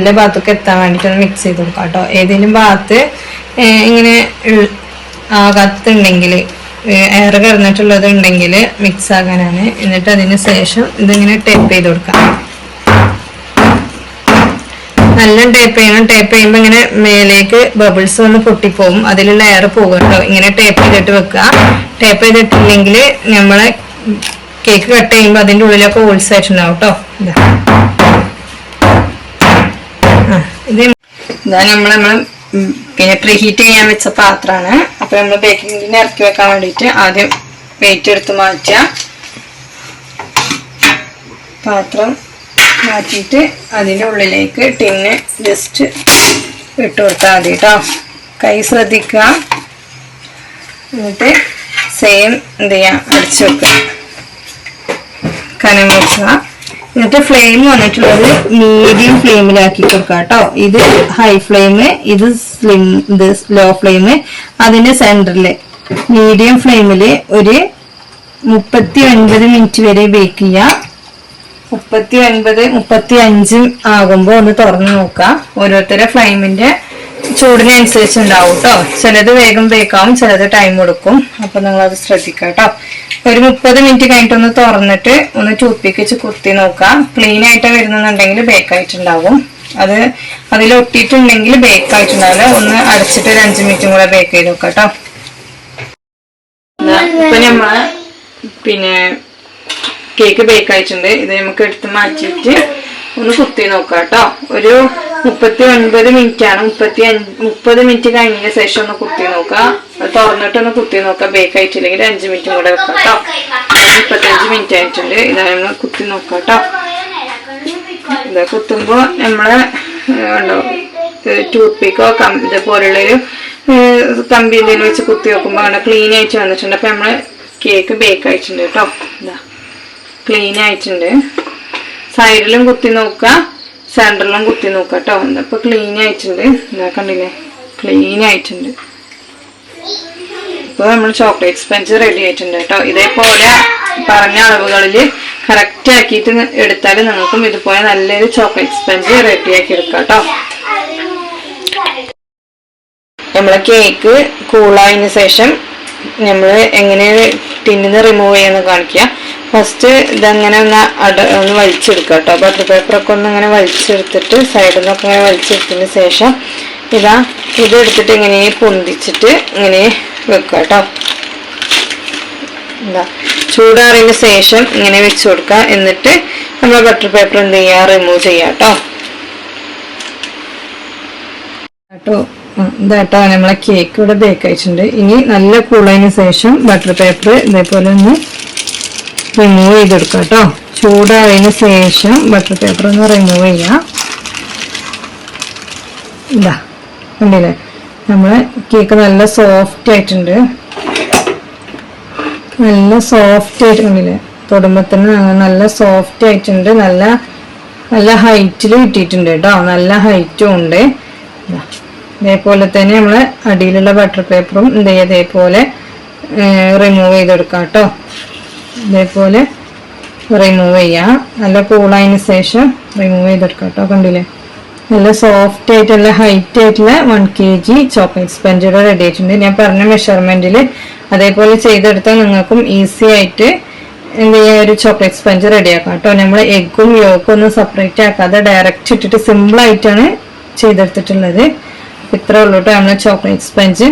എല്ലാ ഭാഗത്തൊക്കെ എത്താൻ വേണ്ടിയിട്ട് മിക്സ് ചെയ്ത് കൊടുക്കാം കേട്ടോ. ഏതെങ്കിലും ഭാഗത്ത് ഇങ്ങനെ ആകാത്തുണ്ടെങ്കിൽ എയർ കിടന്നിട്ടുള്ളത് ഉണ്ടെങ്കിൽ മിക്സ് ആകാനാണ്. എന്നിട്ട് അതിന് ശേഷം ഇതിങ്ങനെ ടേപ്പ് ചെയ്ത് കൊടുക്കാം. നല്ല ടേപ്പ് ചെയ്യണം. ടേപ്പ് ചെയ്യുമ്പോൾ ഇങ്ങനെ മേലേക്ക് ബബിൾസ് വന്ന് പൊട്ടിപ്പോവും, അതിലുള്ള എയർ പോകും കേട്ടോ. ഇങ്ങനെ ടേപ്പ് ചെയ്തിട്ട് വെക്കുക. ടേപ്പ് ചെയ്തിട്ടില്ലെങ്കിൽ നമ്മളെ കേക്ക് കട്ട് ചെയ്യുമ്പോൾ അതിൻ്റെ ഉള്ളിലൊക്കെ ഹോൾസ് ആയിട്ടുണ്ടാവും കേട്ടോ. ഇതാ നമ്മൾ പിന്നെ പ്രീഹീറ്റ് ചെയ്യാൻ വെച്ച പാത്രമാണ്. അപ്പൊ നമ്മൾ ബേക്കിംഗ് ടിൻ ഇറക്കി വെക്കാൻ വേണ്ടിയിട്ട് ആദ്യം വെയിറ്റ് എടുത്ത് മാറ്റുക. പാത്രം മാറ്റിയിട്ട് അതിൻ്റെ ഉള്ളിലേക്ക് ടിന്ന് ജസ്റ്റ് ഇട്ട് കൊടുത്താൽ മതി കേട്ടോ. കൈ ശ്രദ്ധിക്കുക. എന്നിട്ട് സെയിം എന്ത് ചെയ്യാം, അടിച്ചു വെക്കുക, കനം വെക്കുക. എന്നിട്ട് ഫ്ലെയിം വന്നിട്ടുള്ളത് മീഡിയം ഫ്ലെയിമിലാക്കി കൊടുക്കുക കേട്ടോ. ഇത് ഹൈ ഫ്ലെയിം, ഇത് സ്ലിം, ഇത് ലോ ഫ്ലെയിം. അതിന്റെ സെന്ററില് മീഡിയം ഫ്ലെയിമില് ഒരു 39 മിനിറ്റ് വരെ ബേക്ക് ചെയ്യുക. 39-35 ആകുമ്പോൾ ഒന്ന് തുറന്നു നോക്കാം. ഓരോരുത്തരുടെ ഫ്ലെയിമിന്റെ ചൂടിനനുസരിച്ച് ഉണ്ടാവും കേട്ടോ. ചിലത് വേഗം ബേക്കാവും, ചിലത് ടൈം കൊടുക്കും. അപ്പൊ നിങ്ങളത് ശ്രദ്ധിക്കുക കേട്ടോ. ഒരു 30 മിനിറ്റ് കഴിഞ്ഞിട്ടൊന്ന് തുറന്നിട്ട് ഒന്ന് ടൂത്ത് പിക്ക് വെച്ച് കുത്തി നോക്കാം. ക്ലീൻ ആയിട്ട് വരുന്നുണ്ടെങ്കിൽ ബേക്ക് ആയിട്ടുണ്ടാവും. അത് അതിലൊട്ടിട്ടുണ്ടെങ്കിൽ ബേക്ക് ആയിട്ടുണ്ടാവില്ല. ഒന്ന് അടച്ചിട്ട് ഒരു 5 മിനിറ്റും കൂടെ ബേക്ക് ചെയ്ത് നോക്കാം കേട്ടോ. ഇപ്പൊ നമ്മള് പിന്നെ കേക്ക് ബേക്ക് ആയിട്ടുണ്ട്. ഇത് നമുക്ക് എടുത്ത് മാറ്റിയിട്ട് ഒന്ന് കുത്തി നോക്കാം കേട്ടോ. ഒരു 39 മിനിറ്റ് ആണ്. 30 മിനിറ്റ് കഴിഞ്ഞതിന് ശേഷം ഒന്ന് കുത്തി നോക്കാം. തുറന്നിട്ട് ഒന്ന് കുത്തി നോക്കാം. ബേക്ക് ആയിട്ടില്ലെങ്കിൽ 5 മിനിറ്റും കൂടെ വെക്കാം കേട്ടോ. 35 മിനിറ്റ് ആയിട്ടുണ്ട്. ഇതായിരുന്നു കുത്തി നോക്കാം കേട്ടോ. ഇതാ കുത്തുമ്പോ നമ്മള് ഉണ്ടോ ടൂത്ത് പിക്കോ ഇതുപോലുള്ളൊരു കമ്പി എന്തെങ്കിലും വെച്ച് കുത്തി നോക്കുമ്പോ അങ്ങനെ ക്ലീൻ ആയിട്ട് വന്നിട്ടുണ്ട്. അപ്പൊ നമ്മള് കേക്ക് ബേക്ക് ആയിട്ടുണ്ട് കേട്ടോ. ഇതാ ക്ലീൻ ആയിട്ടുണ്ട്. സൈഡിലും കുത്തി നോക്കുക, സെന്ററിലും കുത്തി നോക്കുക കേട്ടോ. ഇപ്പൊ ക്ലീൻ ആയിട്ടുണ്ട്. എന്താ കണ്ടില്ലേ, ക്ലീൻ ആയിട്ടുണ്ട്. ഇപ്പൊ നമ്മൾ ചോക്ലേറ്റ് സ്പഞ്ച് റെഡി ആയിട്ടുണ്ട് കേട്ടോ. ഇതേപോലെ പറഞ്ഞ അളവുകളിൽ കറക്റ്റ് ആക്കിയിട്ട് എടുത്താൽ നിങ്ങൾക്കും ഇതുപോലെ നല്ലൊരു ചോക്ലേറ്റ് സ്പഞ്ച് റെഡി ആക്കി എടുക്കാം കേട്ടോ. നമ്മളെ കേക്ക് കൂളായതിനു ശേഷം നമ്മൾ എങ്ങനെ ടിന്നിന്ന് റിമൂവ് ചെയ്യാന്ന് കാണിക്കുക. ഫസ്റ്റ് ഇതങ്ങനെ ഒന്ന് വലിച്ചെടുക്കുക കേട്ടോ. ബട്ടർ പേപ്പറൊക്കെ ഒന്ന് ഇങ്ങനെ വലിച്ചെടുത്തിട്ട് സൈഡിൽ നിന്നൊക്കെ ഇങ്ങനെ വലിച്ചെടുത്തതിന് ശേഷം ഇതെടുത്തിട്ട് ഇങ്ങനെ പൊന്തിച്ചിട്ട് ഇങ്ങനെ വെക്കുക കേട്ടോ. എന്താ ചൂടാറിന് ശേഷം ഇങ്ങനെ വെച്ച് കൊടുക്കുക. എന്നിട്ട് നമ്മൾ ബട്ടർ പേപ്പർ എന്ത് ചെയ്യുക, റിമൂവ് ചെയ്യാം കേട്ടോ. ഇതാട്ടോ നമ്മളെ കേക്ക് ഇവിടെ ബേക്ക് ആയിട്ടുണ്ട്. ഇനി നല്ല കൂളതിന് ശേഷം ബട്ടർ പേപ്പർ ഇതേപോലെ ഒന്ന് റിമൂവ് ചെയ്തെടുക്കാം കേട്ടോ. ചൂടായതിന് ശേഷം ബട്ടർ പേപ്പർ ഒന്ന് റിമൂവ് ചെയ്യാം. ഇതാ കണ്ടില്ലേ, നമ്മളെ കേക്ക് നല്ല സോഫ്റ്റ് ആയിട്ടുണ്ട്. നല്ല സോഫ്റ്റ് ആയിട്ട് കണ്ടില്ലേ, തൊടുമ്പോ തന്നെ നല്ല സോഫ്റ്റ് ആയിട്ടുണ്ട്. നല്ല ഹൈറ്റിൽ കിട്ടിയിട്ടുണ്ട് കേട്ടോ. നല്ല ഹൈറ്റും ഉണ്ട്. ഇതേപോലെ തന്നെ നമ്മള് അടിയിലുള്ള ബട്ടർ പേപ്പറും ഇതേപോലെ റിമൂവ് ചെയ്തെടുക്കാം കേട്ടോ. ഇതേപോലെ റിമൂവ് ചെയ്യാം. നല്ല കൂളായതിനു ശേഷം റിമൂവ് ചെയ്തെടുക്കാം കേട്ടോ. കണ്ടില്ലേ, നല്ല സോഫ്റ്റ് ആയിട്ട് നല്ല ഹൈറ്റ് ആയിട്ടുള്ള 1 kg ചോക്ലേറ്റ് സ്പഞ്ച് ഇവിടെ റെഡി ആയിട്ടുണ്ട്. ഞാൻ പറഞ്ഞ മെഷർമെന്റിൽ അതേപോലെ ചെയ്തെടുത്താൽ നിങ്ങൾക്കും ഈസി ആയിട്ട് എന്ത് ചെയ്യാം, ഒരു ചോക്ലേറ്റ് സ്പഞ്ച് റെഡിയാക്കാം കേട്ടോ. നമ്മൾ എഗ്ഗും യോക്കും ഒന്നും സെപ്പറേറ്റ് ആക്കാതെ ഡയറക്റ്റ് ഇട്ടിട്ട് സിമ്പിൾ ആയിട്ടാണ് ചെയ്തെടുത്തിട്ടുള്ളത്. ഇത്രേ ഉള്ളൂ കേട്ടോ നമ്മളെ ചോക്ലേറ്റ് സ്പഞ്ച്.